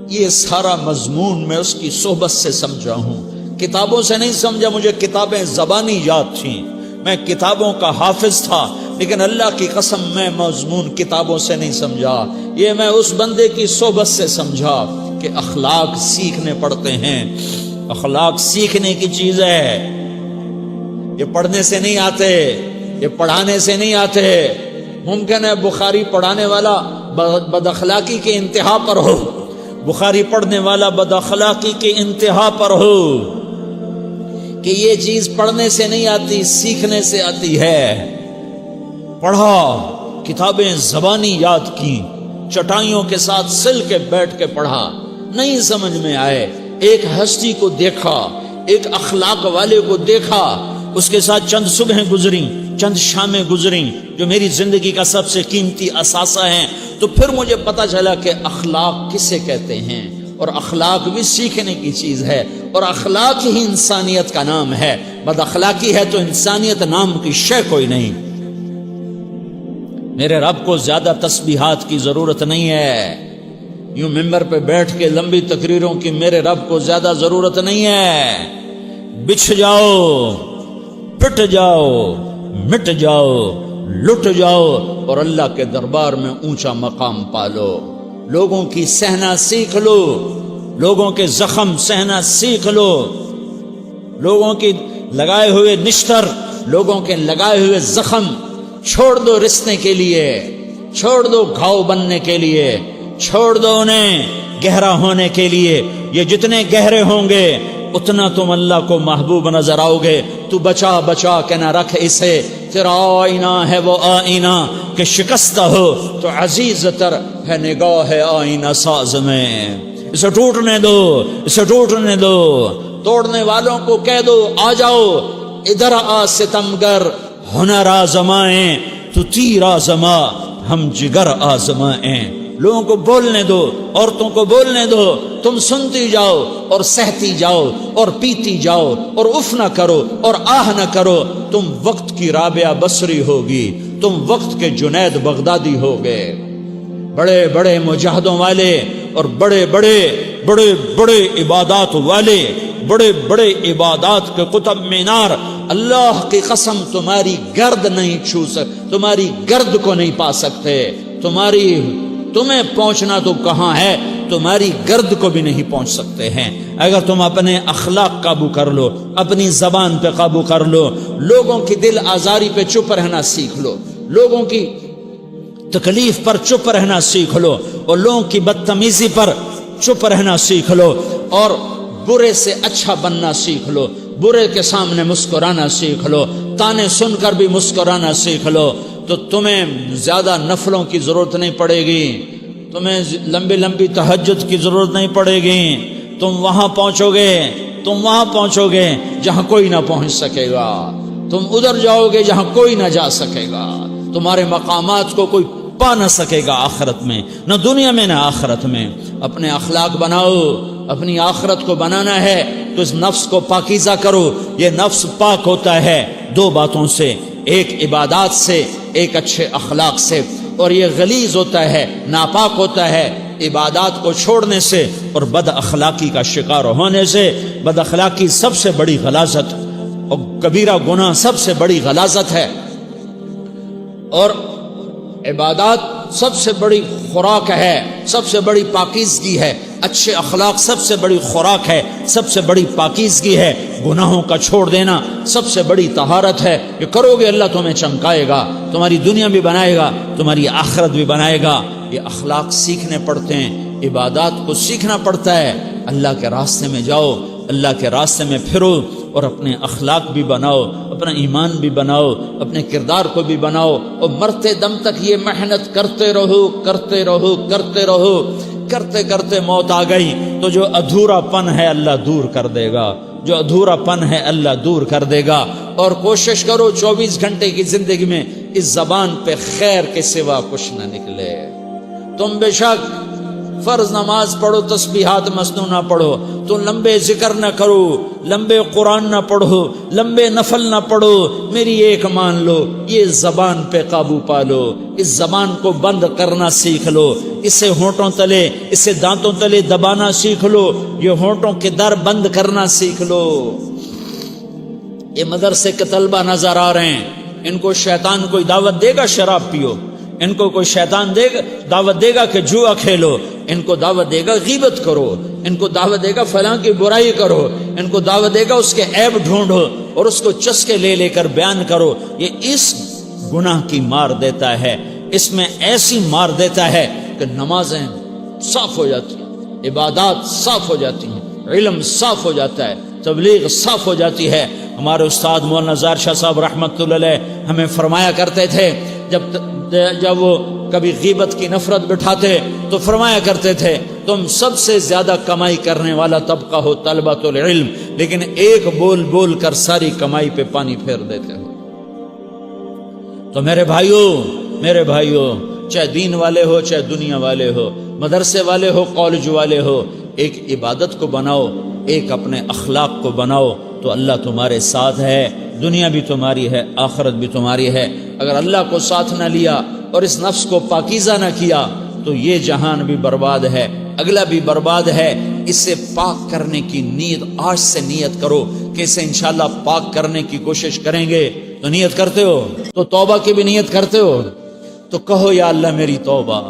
یہ سارا مضمون میں اس کی صحبت سے سمجھا ہوں، کتابوں سے نہیں سمجھا۔ مجھے کتابیں زبانی یاد تھیں، میں کتابوں کا حافظ تھا، لیکن اللہ کی قسم میں مضمون کتابوں سے نہیں سمجھا، یہ میں اس بندے کی صحبت سے سمجھا کہ اخلاق سیکھنے پڑتے ہیں۔ اخلاق سیکھنے کی چیز ہے، یہ پڑھنے سے نہیں آتے، یہ پڑھانے سے نہیں آتے۔ ممکن ہے بخاری پڑھانے والا بد اخلاقی کے انتہا پر ہو، بخاری پڑھنے والا بد اخلاقی کے انتہا پر ہو، کہ یہ چیز پڑھنے سے نہیں آتی، سیکھنے سے آتی ہے۔ پڑھا، کتابیں زبانی یاد کی، چٹائیوں کے ساتھ سل کے بیٹھ کے پڑھا، نہیں سمجھ میں آئے، ایک ہستی کو دیکھا، ایک اخلاق والے کو دیکھا، اس کے ساتھ چند صبحیں گزریں، چند شامیں گزریں جو میری زندگی کا سب سے قیمتی اثاثہ ہیں، تو پھر مجھے پتا چلا کہ اخلاق کسے کہتے ہیں، اور اخلاق بھی سیکھنے کی چیز ہے، اور اخلاق ہی انسانیت کا نام ہے۔ بد اخلاقی ہے تو انسانیت نام کی شے کوئی نہیں۔ میرے رب کو زیادہ تسبیحات کی ضرورت نہیں ہے، یوں ممبر پہ بیٹھ کے لمبی تقریروں کی میرے رب کو زیادہ ضرورت نہیں ہے۔ بچھ جاؤ، پٹ جاؤ، مٹ جاؤ، لٹ جاؤ، اور اللہ کے دربار میں اونچا مقام پالو۔ لوگوں کی سہنا سیکھ لو، لوگوں کے زخم سہنا سیکھ لو، لوگوں کی لگائے ہوئے نشتر، لوگوں کے لگائے ہوئے زخم چھوڑ دو رسنے کے لیے، چھوڑ دو گھاؤ بننے کے لیے، چھوڑ دو انہیں گہرا ہونے کے لیے۔ یہ جتنے گہرے ہوں گے اتنا تم اللہ کو محبوب نظر آؤ گے۔ تو بچا بچا کے نہ رکھ اسے، تیرا آئینہ ہے وہ آئینہ کہ شکستہ ہو تو عزیز تر ہے نگاہ آئینہ ساز میں۔ اسے ٹوٹنے دو، اسے ٹوٹنے دو۔ توڑنے والوں کو کہہ دو آ جاؤ ادھر آ ستمگر، ہنر آزمائیں تو تیر آزما، ہم جگر آزمائیں۔ لوگوں کو بولنے دو، عورتوں کو بولنے دو، تم سنتی جاؤ اور سہتی جاؤ اور پیتی جاؤ اور اف نہ کرو اور آہ نہ کرو۔ تم وقت کی رابعہ بصری ہوگی، تم وقت کے جنید بغدادی ہوگے۔ بڑے بڑے مجاہدوں والے اور بڑے بڑے بڑے بڑے عبادات والے، بڑے بڑے عبادات کے قطب مینار، اللہ کی قسم تمہاری گرد نہیں چھو سکتے، تمہاری گرد کو نہیں پا سکتے۔ تمہیں پہنچنا تو کہاں ہے، تمہاری گرد کو بھی نہیں پہنچ سکتے ہیں۔ اگر تم اپنے اخلاق قابو کر لو، اپنی زبان پہ قابو کر لو، لوگوں کی دل آزاری پہ چپ رہنا سیکھ لو، لوگوں کی تکلیف پر چپ رہنا سیکھ لو، اور لوگوں کی بدتمیزی پر چپ رہنا سیکھ لو، اور برے سے اچھا بننا سیکھ لو، برے کے سامنے مسکرانا سیکھ لو، تانے سن کر بھی مسکرانا سیکھ لو، تو تمہیں زیادہ نفلوں کی ضرورت نہیں پڑے گی، تمہیں لمبی لمبی تہجد کی ضرورت نہیں پڑے گی۔ تم وہاں پہنچو گے، تم وہاں پہنچو گے جہاں کوئی نہ پہنچ سکے گا، تم ادھر جاؤ گے جہاں کوئی نہ جا سکے گا، تمہارے مقامات کو کوئی پا نہ سکے گا آخرت میں، نہ دنیا میں نہ آخرت میں۔ اپنے اخلاق بناؤ، اپنی آخرت کو بنانا ہے تو اس نفس کو پاکیزہ کرو۔ یہ نفس پاک ہوتا ہے دو باتوں سے، ایک عبادات سے، ایک اچھے اخلاق سے، اور یہ غلیظ ہوتا ہے، ناپاک ہوتا ہے عبادات کو چھوڑنے سے اور بد اخلاقی کا شکار ہونے سے۔ بد اخلاقی سب سے بڑی غلاظت اور کبیرہ گناہ سب سے بڑی غلاظت ہے، اور عبادات سب سے بڑی خوراک ہے، سب سے بڑی پاکیزگی ہے۔ اچھے اخلاق سب سے بڑی خوراک ہے، سب سے بڑی پاکیزگی ہے۔ گناہوں کا چھوڑ دینا سب سے بڑی طہارت ہے۔ یہ کرو گے اللہ تمہیں چمکائے گا، تمہاری دنیا بھی بنائے گا، تمہاری آخرت بھی بنائے گا۔ یہ اخلاق سیکھنے پڑتے ہیں، عبادات کو سیکھنا پڑتا ہے۔ اللہ کے راستے میں جاؤ، اللہ کے راستے میں پھرو، اور اپنے اخلاق بھی بناؤ، اپنا ایمان بھی بناؤ، اپنے کردار کو بھی بناؤ، اور مرتے دم تک یہ محنت کرتے رہو، کرتے رہو، کرتے رہو۔ کرتے کرتے موت آ گئی تو جو ادھورا پن ہے اللہ دور کر دے گا، جو ادھورا پن ہے اللہ دور کر دے گا۔ اور کوشش کرو 24 گھنٹے کی زندگی میں اس زبان پہ خیر کے سوا کچھ نہ نکلے۔ تم بے شک فرض نماز پڑھو، تسبیحات مسنونہ پڑھو، تو لمبے ذکر نہ کرو، لمبے قرآن نہ پڑھو، لمبے نفل نہ پڑھو، میری ایک مان لو، یہ زبان پہ قابو پالو، اس زبان کو بند کرنا سیکھ لو، اسے ہونٹوں تلے، اسے دانتوں تلے دبانا سیکھ لو، یہ ہونٹوں کے در بند کرنا سیکھ لو۔ یہ مدرسے کے طلبہ نظر آ رہے ہیں، ان کو شیطان کوئی دعوت دے گا شراب پیو، ان کو کوئی شیطان دعوت دے گا کہ جوا کھیلو، ان کو دعوت دے گا غیبت کرو، ان کو دعوت دے گا فلاں کی برائی کرو، ان کو دعوت دے گا اس کے عیب ڈھونڈو اور اس کو چسکے لے لے کر بیان کرو۔ یہ اس گناہ کی مار دیتا ہے، اس میں ایسی مار دیتا ہے کہ نمازیں صاف ہو جاتی ہیں، عبادات صاف ہو جاتی ہیں، علم صاف ہو جاتا ہے، تبلیغ صاف ہو جاتی ہے۔ ہمارے استاد مولانا زار شاہ صاحب رحمۃ اللہ علیہ ہمیں فرمایا کرتے تھے، جب وہ کبھی غیبت کی نفرت بٹھاتے تو فرمایا کرتے تھے تم سب سے زیادہ کمائی کرنے والا طبقہ ہو طلبۃ العلم، لیکن ایک بول بول کر ساری کمائی پہ پانی پھیر دیتے ہو۔ تو میرے بھائیوں چاہے دین والے ہو چاہے دنیا والے ہو، مدرسے والے ہو کالج والے ہو، ایک عبادت کو بناؤ، ایک اپنے اخلاق کو بناؤ، تو اللہ تمہارے ساتھ ہے، دنیا بھی تمہاری ہے، آخرت بھی تمہاری ہے۔ اگر اللہ کو ساتھ نہ لیا اور اس نفس کو پاکیزہ نہ کیا تو یہ جہان بھی برباد ہے، اگلا بھی برباد ہے۔ اسے پاک کرنے کی نیت آج سے نیت کرو کہ اسے انشاءاللہ پاک کرنے کی کوشش کریں گے۔ تو نیت کرتے ہو تو توبہ کی بھی نیت کرتے ہو، تو کہو یا اللہ میری توبہ،